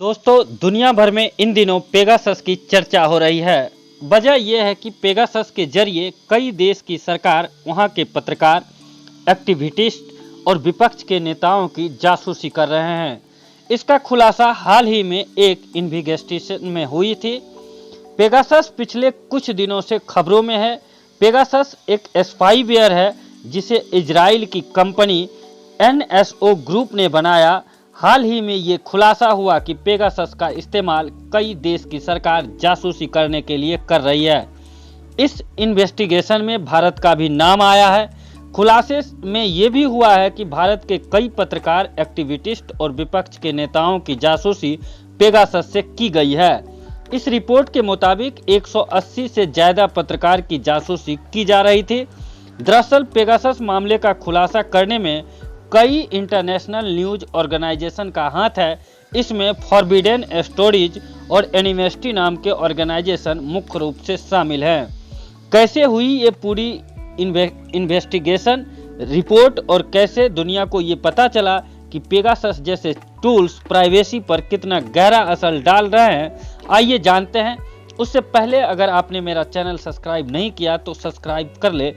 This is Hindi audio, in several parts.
दोस्तों, दुनिया भर में इन दिनों पेगासस की चर्चा हो रही है। वजह यह है कि पेगासस के जरिए कई देश की सरकार, वहां के पत्रकार, एक्टिविस्ट और विपक्ष के नेताओं की जासूसी कर रहे हैं। इसका खुलासा हाल ही में एक इन्वेस्टिगेशन में हुई थी। पेगासस पिछले कुछ दिनों से खबरों में है। पेगासस एक स्पाईवेयर है जिसे इजराइल की कंपनी NSO ग्रुप ने बनाया। हाल ही में ये खुलासा हुआ कि पेगासस का इस्तेमाल कई देश की सरकार जासूसी करने के लिए कर रही है। इस इन्वेस्टिगेशन में भारत का भी नाम आया है। खुलासे में ये भी हुआ है कि भारत के कई पत्रकार, एक्टिविस्ट और विपक्ष के नेताओं की जासूसी पेगासस से की गई है। इस रिपोर्ट के मुताबिक 180 से ज्यादा पत्रकार की जासूसी की जा रही थी। दरअसल पेगासस मामले का खुलासा करने में कई इंटरनेशनल न्यूज ऑर्गेनाइजेशन का हाथ है। इसमें फॉरबिडेन स्टोरीज और एनिमेस्टी नाम के ऑर्गेनाइजेशन मुख्य रूप से शामिल हैं। कैसे हुई ये पूरी इन्वेस्टिगेशन रिपोर्ट और कैसे दुनिया को ये पता चला कि पेगासस जैसे टूल्स प्राइवेसी पर कितना गहरा असर डाल रहे हैं, आइए जानते हैं। उससे पहले अगर आपने मेरा चैनल सब्सक्राइब नहीं किया तो सब्सक्राइब कर ले।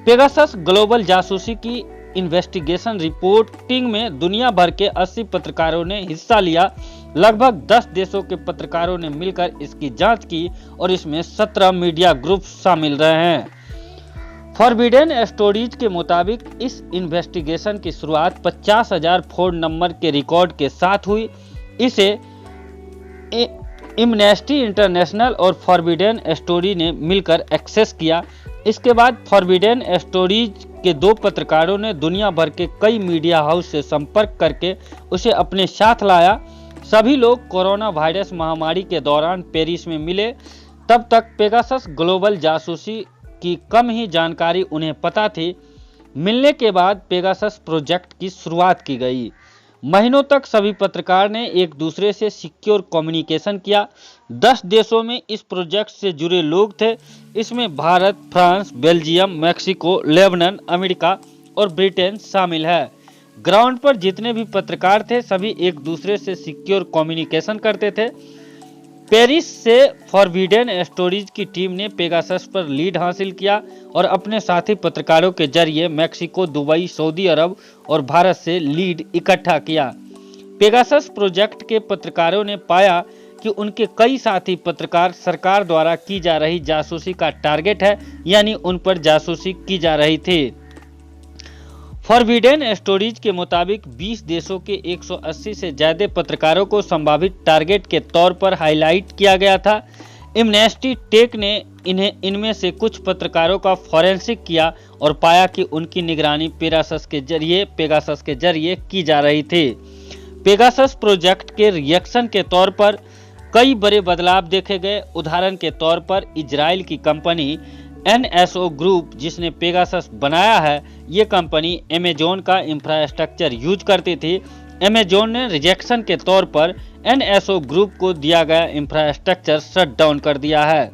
पेगासस ग्लोबल जासूसी की इन्वेस्टिगेशन रिपोर्टिंग में दुनिया भर के 80 पत्रकारों ने हिस्सा लिया। लगभग 10 देशों के पत्रकारों ने मिलकर इसकी जांच की और इसमें 17 मीडिया ग्रुप शामिल रहे हैं। फॉरबिडेन स्टोरीज के मुताबिक इस इन्वेस्टिगेशन की शुरुआत 50,000 फोन नंबर के रिकॉर्ड के साथ हुई। इसे एमनेस्टी इंटरनेशनल और फॉरबिडेन स्टोरी ने मिलकर एक्सेस किया। इसके बाद फॉरबिडेन स्टोरीज के 2 पत्रकारों ने दुनिया भर के कई मीडिया हाउस से संपर्क करके उसे अपने साथ लाया। सभी लोग कोरोना वायरस महामारी के दौरान पेरिस में मिले। तब तक पेगासस ग्लोबल जासूसी की कम ही जानकारी उन्हें पता थी। मिलने के बाद पेगासस प्रोजेक्ट की शुरुआत की गई। महीनों तक सभी पत्रकार ने एक दूसरे से सिक्योर कम्युनिकेशन किया। 10 देशों में इस प्रोजेक्ट से जुड़े लोग थे। इसमें Bharat, France, Belgium, Mexico, Lebanon, America और ब्रिटेन शामिल है। ग्राउंड पर जितने भी पत्रकार थे सभी एक दूसरे से सिक्योर कम्युनिकेशन करते थे। पेरिस से फॉरबिडेन स्टोरीज की टीम ने पेगासस पर लीड हासिल किया और अपने साथी पत्रकारों के जरिए मैक्सिको, दुबई, सऊदी अरब और भारत से लीड इकट्ठा किया। पेगासस प्रोजेक्ट के पत्रकारों ने पाया कि उनके कई साथी पत्रकार सरकार द्वारा की जा रही जासूसी का टारगेट है, यानी उन पर जासूसी की जा रही थी। फॉरबिडेन स्टोरीज के मुताबिक 20 देशों के 180 से ज्यादा पत्रकारों को संभावित टारगेट के तौर पर हाईलाइट किया गया था। एमनेस्टी टेक ने इनमें से कुछ पत्रकारों का फॉरेंसिक किया और पाया कि उनकी निगरानी पेगासस के जरिए की जा रही थी। पेगासस प्रोजेक्ट के रिएक्शन के तौर पर कई बड़े बदलाव देखे गए। उदाहरण के तौर पर इजराइल की कंपनी NSO ग्रुप, जिसने पेगासस बनाया है, ये कंपनी अमेजोन का इंफ्रास्ट्रक्चर यूज करती थी। अमेजोन ने रिजेक्शन के तौर पर NSO ग्रुप को दिया गया इंफ्रास्ट्रक्चर शट डाउन कर दिया है।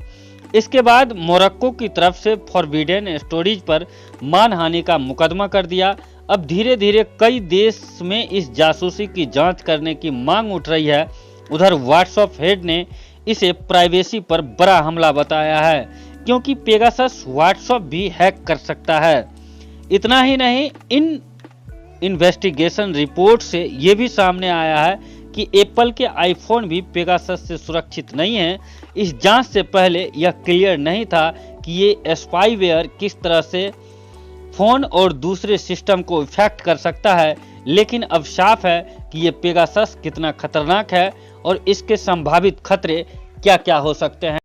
इसके बाद मोरक्को की तरफ से फॉरबिडेन स्टोरीज पर मानहानि का मुकदमा कर दिया। अब धीरे धीरे कई देश में इस जासूसी की जांच करने की मांग उठ रही है। उधर व्हाट्सएप हेड ने इसे प्राइवेसी पर बड़ा हमला बताया है, क्योंकि पेगासस व्हाट्सएप भी हैक कर सकता है। इतना ही नहीं, इन इन्वेस्टिगेशन रिपोर्ट से ये भी सामने आया है कि एप्पल के आईफोन भी पेगासस से सुरक्षित नहीं है। इस जांच से पहले यह क्लियर नहीं था कि ये स्पाईवेयर किस तरह से फोन और दूसरे सिस्टम को इफेक्ट कर सकता है, लेकिन अब साफ है कि ये पेगासस कितना खतरनाक है और इसके संभावित खतरे क्या क्या हो सकते हैं।